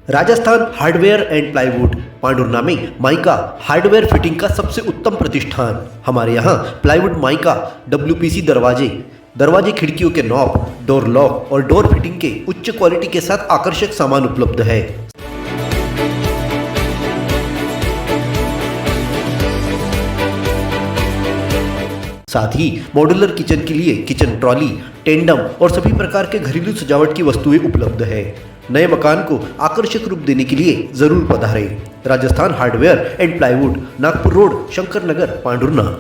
Rajasthan hardware and plywood Pandhurna में mica hardware fitting का सबसे उत्तम प्रतिष्ठान। हमारे यहाँ प्लाईवुड, माइका, डब्ल्यूपीसी दरवाजे खिड़कियों के नॉब, डोर लॉक और डोर फिटिंग के उच्च क्वालिटी के साथ आकर्षक सामान उपलब्ध है। साथ ही मॉड्यूलर किचन के लिए किचन ट्रॉली, टेंडम और सभी प्रकार के घरेलू सजावट की वस्तुएं उपलब्ध है। नए मकान को आकर्षक रूप देने के लिए जरूर पधारें। Rajasthan hardware and plywood, Nagpur road, Shankar Nagar, Pandhurna.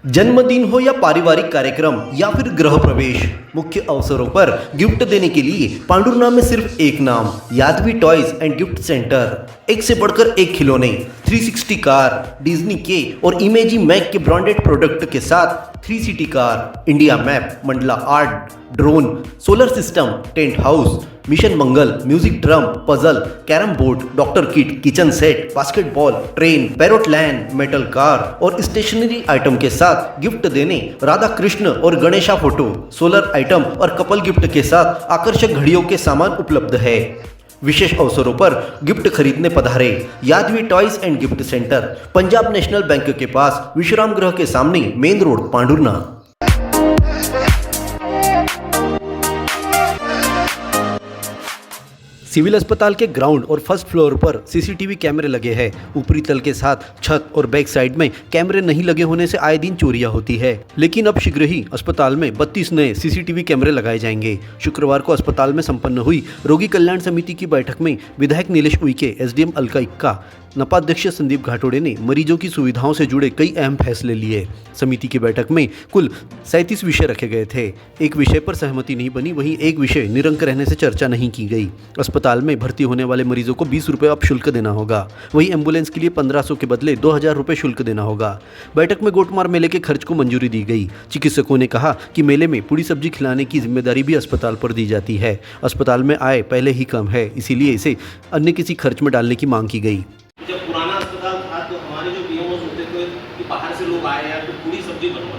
जन्मदिन हो या पारिवारिक कार्यक्रम या फिर गृह प्रवेश, मुख्य अवसरों पर गिफ्ट देने के लिए पांडुर्ना में सिर्फ एक नाम, यादवी टॉयज एंड गिफ्ट सेंटर। एक से बढ़कर एक खिलौने, 360 कार, डिज्नी के और इमेजी मैक के ब्रांडेड प्रोडक्ट के साथ 3 city car, India map, mandala art, drone, solar system, tent house, mission Mangal, music drum, puzzle, carrom board, doctor kit, kitchen set, basketball, train, parrot land, metal car और stationery item के साथ gift देने राधा कृष्ण और Ganesha photo, solar item और couple gift के साथ आकर्षक घड़ियों के सामान उपलब्ध है। विशेष अवसरों पर गिफ्ट खरीदने पधारे। Yadavi toys and gift centre, Punjab national bank के पास, विश्राम गृह के सामने, मेन रोड, पांडुर्ना। सिविल अस्पताल के ग्राउंड और फर्स्ट फ्लोर पर सीसीटीवी कैमरे लगे हैं। ऊपरी तल के साथ छत और बैक साइड में कैमरे नहीं लगे होने से आए दिन चोरियां होती है, लेकिन अब शीघ्र ही अस्पताल में 32 नए सीसीटीवी कैमरे लगाए जाएंगे। शुक्रवार को अस्पताल में संपन्न हुई रोगी कल्याण समिति की बैठक में विधायक नीलेश उइके, एसडीएम अलका इक्का, नपाध्यक्ष संदीप घाटोड़े ने मरीजों की सुविधाओं से जुड़े कई अहम फैसले लिए। समिति की बैठक में कुल 37 विषय रखे गए थे। एक विषय पर सहमति नहीं बनी, वहीं एक विषय निरंक रहने से चर्चा नहीं की गई। अस्पताल में भर्ती होने वाले मरीजों को 20 रुपये अब शुल्क देना होगा। वहीं एम्बुलेंस के लिए 1500 के बदले 2000 रुपये शुल्क देना होगा। बैठक में गोटमार मेले के खर्च को मंजूरी दी गई। चिकित्सकों ने कहा कि मेले में पूरी सब्जी खिलाने की जिम्मेदारी भी अस्पताल पर दी जाती है। अस्पताल में आय पहले ही कम है, इसीलिए इसे अन्य किसी खर्च में डालने की मांग की गई। जब पुराना अस्पताल था तो हमारे जो पीएमओस होते थे कि बाहर से लोग आए या तो पूरी सब्जी बनवा,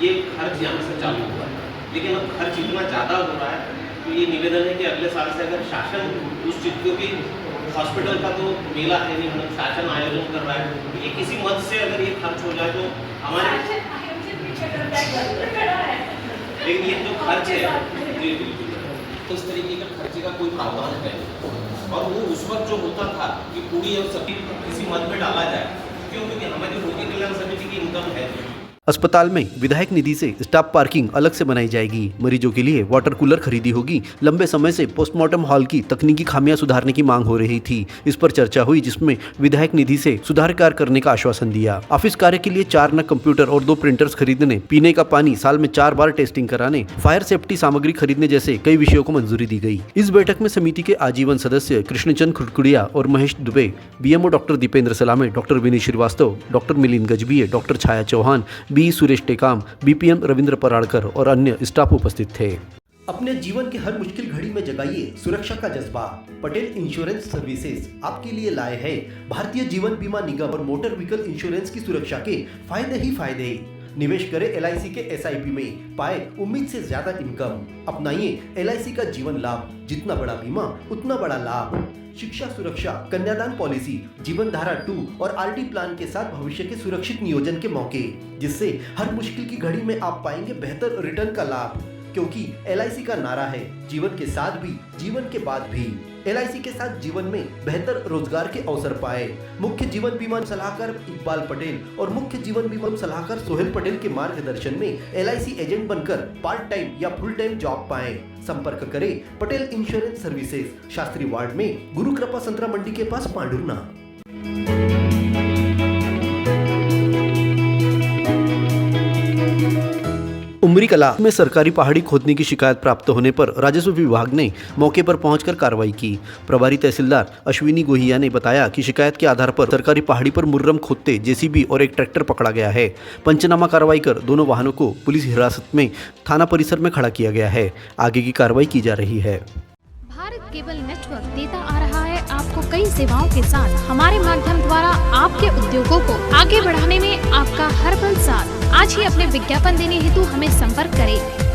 ये खर्च यहाँ से चालू हुआ है। लेकिन अब खर्च इतना ज़्यादा हो रहा है तो ये निवेदन है कि अगले साल से अगर शासन उस चीज़, क्योंकि हॉस्पिटल का तो मेला है नहीं, मतलब शासन आयोजन कर रहा है, तो ये किसी मद से अगर ये खर्च हो जाए तो हमारे, लेकिन ये जो खर्च है तो इस तरीके का खर्चे का कोई प्रावधान है और वो उस वक्त जो होता था कि पूरी और सभी किसी मद में डाला जाए, क्योंकि हमारी रोगी कल्याण समिति की इनकम है। अस्पताल में विधायक निधि से स्टाफ पार्किंग अलग से बनाई जाएगी। मरीजों के लिए वाटर कूलर खरीदी होगी। लंबे समय से पोस्टमार्टम हॉल की तकनीकी खामियां सुधारने की मांग हो रही थी। इस पर चर्चा हुई, जिसमें विधायक निधि से सुधार कार्य करने का आश्वासन दिया। ऑफिस कार्य के लिए 4 नग कंप्यूटर और 2 प्रिंटर्स खरीदने, पीने का पानी साल में 4 बार टेस्टिंग कराने, फायर सेफ्टी सामग्री खरीदने जैसे कई विषयों को मंजूरी दी गई। इस बैठक में समिति के आजीवन सदस्य कृष्णचंद खुड़कुड़िया और Mahesh Dubey, BMO doctor Dipendra Salame, doctor Vineet Shrivastava, doctor Milind Gajbhiye, doctor Chhaya Chauhan, B Suresh Tekam, BPM Ravindra Paradkar और अन्य स्टाफ उपस्थित थे। अपने जीवन के हर मुश्किल घड़ी में जगाइए सुरक्षा का जज्बा। पटेल इंश्योरेंस सर्विसेज आपके लिए लाए हैं भारतीय जीवन बीमा निगम और मोटर व्हीकल इंश्योरेंस की सुरक्षा के फायदे ही फायदे। निवेश करें LIC के SIP में, पाए उम्मीद से ज्यादा इनकम। अपनाइए LIC का जीवन लाभ, जितना बड़ा बीमा उतना बड़ा लाभ। शिक्षा सुरक्षा, कन्यादान पॉलिसी, जीवन धारा 2 और RD प्लान के साथ भविष्य के सुरक्षित नियोजन के मौके, जिससे हर मुश्किल की घड़ी में आप पाएंगे बेहतर रिटर्न का लाभ। क्योंकि LIC का नारा है जीवन के साथ भी, जीवन के बाद भी। LIC के साथ जीवन में बेहतर रोजगार के अवसर पाए। मुख्य जीवन बीमा सलाहकार इकबाल पटेल और मुख्य जीवन बीमा सलाहकार सोहेल पटेल के मार्गदर्शन में LIC एजेंट बनकर पार्ट टाइम या फुल टाइम जॉब पाएं। संपर्क करें Patel insurance services, Shastri ward में, गुरु कृपा संतरा मंडी के पास, पांडुर्ना। उमरी कला में सरकारी पहाड़ी खोदने की शिकायत प्राप्त होने पर राजस्व विभाग ने मौके पर पहुंचकर कार्रवाई की। प्रभारी तहसीलदार अश्विनी गोहिया ने बताया कि शिकायत के आधार पर सरकारी पहाड़ी पर मुर्रम खोदते JCB और एक ट्रैक्टर पकड़ा गया है। पंचनामा कार्रवाई कर दोनों वाहनों को पुलिस हिरासत में थाना परिसर में खड़ा किया गया है। आगे की कार्रवाई की जा रही है। भारत केबल नेटवर्क देता आ रहा है आपको कई सेवाओं के साथ। हमारे माध्यम द्वारा आपके उद्योगों को आगे बढ़ाने में आपका हर पल साथ। आज ही अपने विज्ञापन देने हेतु हमें संपर्क करें।